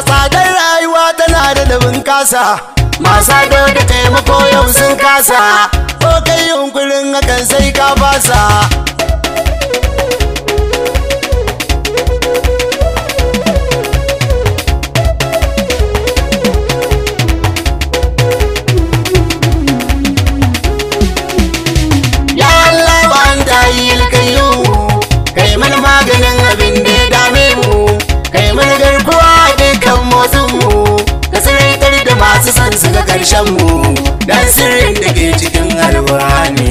tsadar rayuwa tana da dabin kasa, masu ado da taimako yau sun kasa, ko kai yunkurin hakan sai ka fasa. Ya Allah wa anta hayyul qayyum, kai mana maganin abin da ya dame mu, kai mana garkuwa dukkan motsin mu, ka siraitar da masu son su ga karshen mu, dan sirrin da ke cikin alƙur'ani.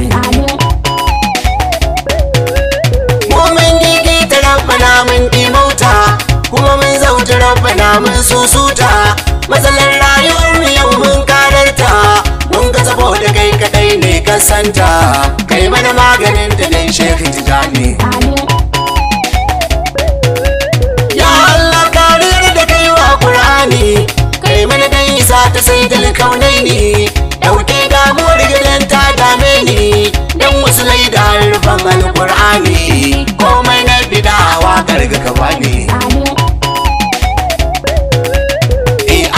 Mu mun gigita rabbana mun ɗimauta, kuma mun zauta rabbana mun susuta, matsalar rayuwar mu yau mun kararta, mun ga saboda kai kadai ne ka santa, kai mana maganin ta dan Sheikh Tijani. Ya Allah kariyar da kai wa Qur'ani, kai mana dan isa ta sai dalkaunai, dauke damuwar gidan ta dame ni, dan wasu laida rufan alƙur'ani, komai na bidawa karga ka bani.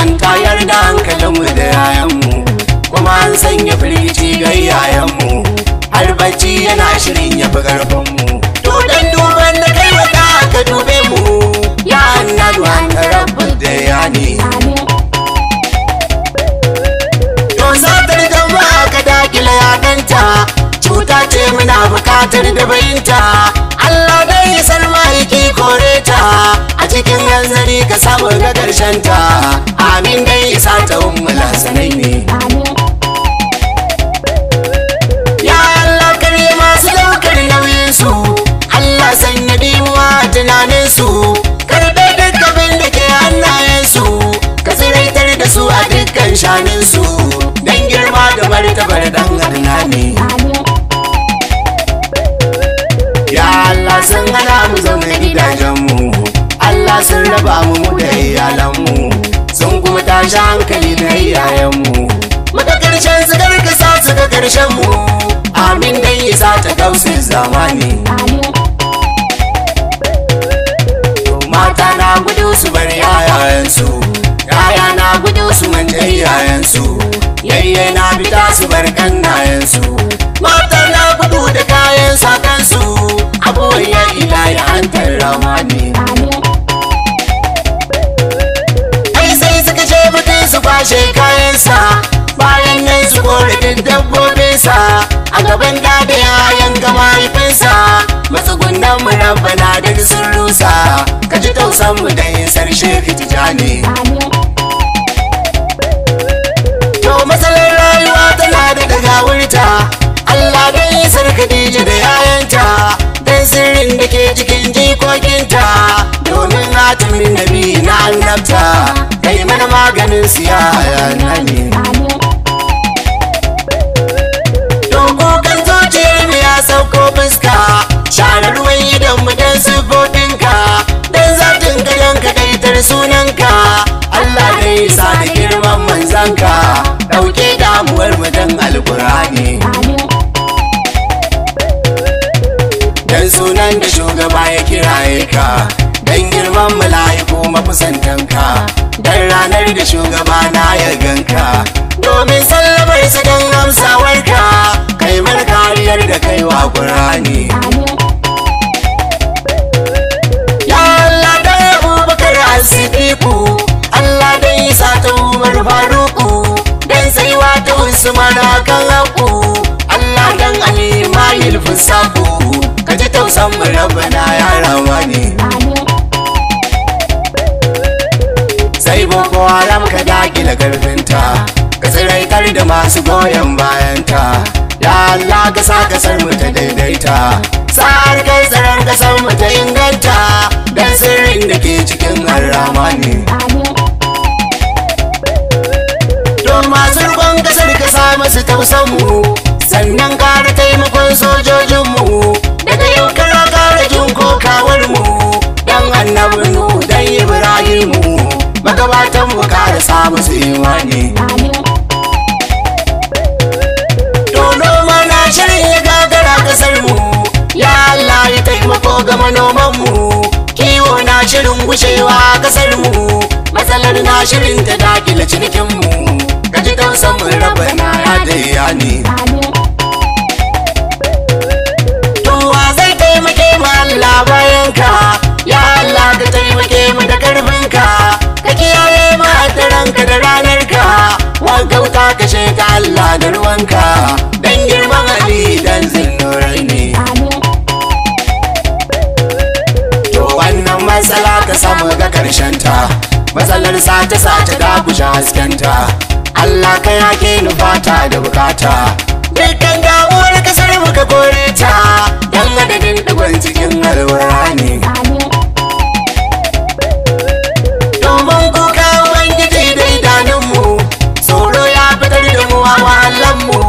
An tayar da hankalinmu da yayanmu, kuma an sanya firgici ga yayanmu, har bacci yana shirin ya fi ƙarfinmu. To dan duban da kai wata ka dube mu, ya annadu an rabbul dayani. To satar jama'a ka dakila yaɗanta, cuta ce muna buƙatar da bayinta, Allah dai san mahaifi kore ta, a cikin hanzari ka samu ga ƙarshen ta, amin dai isa ta ummula sanai ne. Ya Allah kare masu ɗaukar nauyinsu, Allah sanya dimuwa a tunaninsu, karɓe duk abin da ke hannayensu, ka tsiraitar da su a dukkan shaninsu, don girma da martabar dan adnani. Ya Allah sun hana mu zaune gidajenmu, Allah sun raba mu da iyalanmu, sun kuma tashi hankali da iyayenmu, muka karshen su karkasa su ga karshen mu, amin dan isa ta kausin zamani. Mata na gudu su bar yayayensu, yaya na gudu su manta iyayensu, yayye na bita su bar kannayensu, mata na gudu da kayan sakansu, abuwan ya ilahi hantar ramani. Ai sai suka ce mutum su kwashe kayansa, bayan nan su kore duk dabbobinsa, a gaban da yayan ga mahaifinsa, matsugunan mu rabbana duk sun rusa, ka ji tausan mu da isar Sheikh Tijani. To matsalar rayuwa tana da dagawurta, Allah dan isar Khadija da yayanta, dan sirrin da ke cikin jikokinta, domin hatimin nabi na annabta, kai mana maganin siya ne. Dokokan zuciyar mu ya sauko fuska, share ruwan idan mu dan sifofinka, dan zatin ka dan kadaitar sunanka, Allah dai sa da girman manzanka, dauke damuwar mu dan alƙur'ani. Dan sunan da shugaba ya kiraye ka, dan girman mala'iku makusantanka, dan ranar da shugaba na ya ganka, domin sallamar su dan amsawarka, kai mana kariyar da kai wa Qur'ani. Ya Allah dan Abubakar As-Siddiqu, Allah dan Isa ta Umar Faruku, dan saiwa ta Usman kan haku, Allah dan Ali Mahil Fusaku, ka ji tausan mu rabbana ya ramani. Sai Boko Haram ka dakila karfinta, ka tsiraitar da masu goyon bayanta, ya Allah ka sa kasar mu ta daidaita, sa'ar kai tsaron kasar mu ta inganta, dan sirrin da ke cikin arramani. To masu rukon kasar ka sa masu tausan mu, sannan kare taimakon sojojinmu, daga yau kara kare jin kokawar mu, dan annabinu dan Ibrahimu, magabatan mu kare samu su imani. To noma na shirin ya gagara kasar mu, ya Allah ya taimako ga manoman mu, kiwo na shirin gushewa kasar mu, shirin ta dakile cinikinmu, ka ji tausan mu rabana ya daya ne. Towa zai taimake mu Allah bayan ka, ya Allah ka taimake mu da karfinka, ka kiyaye mu da ranka da ranar ka, wagauta ka ta Allah da ruwanka, dan girman Ali dan zinnurai ne. To wannan matsala ka samu ga karshen ta, matsalar sace da gushe haskenta, Allah ka yake nufata da bukata, dukkan damuwar kasar muka kore ta, dan adadin digon cikin alwara ne. Domin kuka ubangiji da idanunmu, tsoro ya fitar da mu a wahalanmu,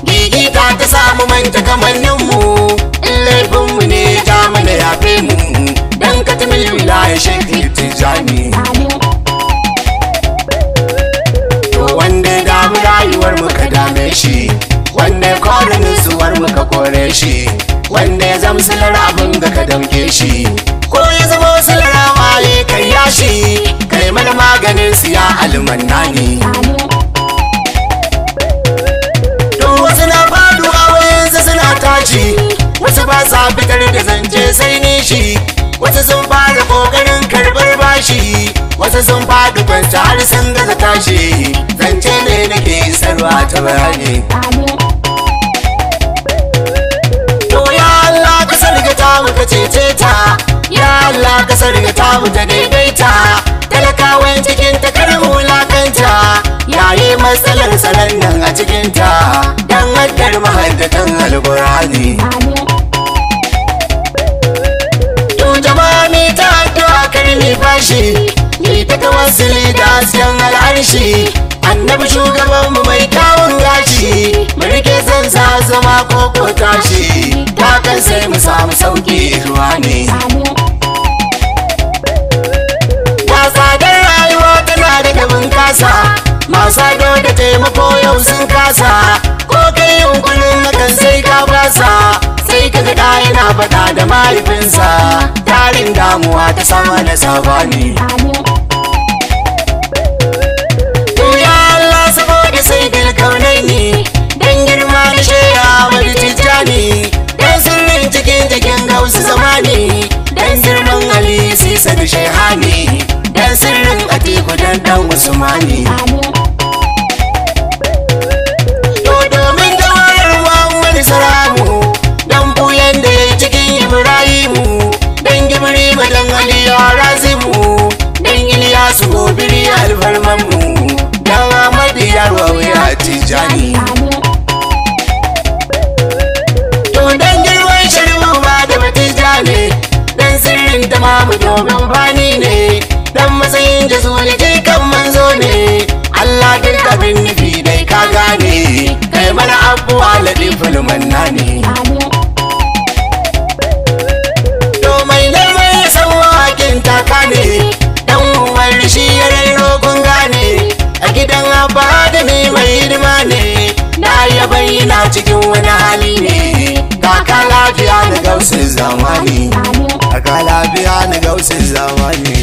gigita ta samu manta kamanninmu, in laifinmu ne ta mana yafe mu, dan katamil wilaya shekhi tijani. Wanda ya damu rayuwar muka dame shi, wanda ya kore nutsuwar muka kore shi, wanda ya zama silar abin da ka dauke shi, ko ya zama silar waye kai yashi, kai mana maganin siya almanna ne. To wasu na faduwa wayansu suna tashi, wasu ba sa fitar da zance sai nishi, wasu sun fara kokarin karbar bashi, wasu sun faɗi kwanta har sun gaza tashi, zance ne nake isarwa ta bayani. To ya Allah ka sargata mu ka cece ta, ya Allah ka sargata mu ta daidaita, talakawan cikin ta kar mu wulakanta, yayi matsalar tsaron nan a cikinta, dan haddar mahaddatan alqur'ani. To jama'a mi ta addu'a kar mi fashi, ni ta tawassuli da asiyan al'arshi, annabi shugabanmu mai kyawun gashi, mu rike san sa zama ko tashi, hakan sai mu samu sauki ruwa ne. Ya tsadar rayuwa tana da dabin kasa, masu ado da taimako yau sun kasa, ko kai yunkurin hakan sai ka basa, sai ka ga yana faɗa da mahaifinsa, tarin damuwa ta sama da sabani. Sai dilkaunai ne, don girma na shaya wani tijjani, don sirrin cikin jikin gausu zamani, don girman Ali Sisa da Shehani, don sirrin Atiku don dan Usmani. To domin jawayar Muhammad Salamu, don buyan da ya yi cikin Ibrahimu, don Gibrima don Aliyu Razimu, don Iliyasu Gobiri alfarmanmu, dan Ahmadu Yarwa wuya Tijani. To dan girman shari'u ba da Tijani, dan sirrin tamamu domin fani ne, dan matsayin jazuli kan manzo ne, Allah duk abin nufi dai ka gane, kai mana abuwa ladiful mannani. To mai narmai ya san wakin taka ne, dan umar shi ya rairo kun gane, a gidan abba da ne mai hidima ne, na ya bayyana cikin wani hali ne, kaka lafiya na gausin zamani, kaka lafiya na gausin zamani.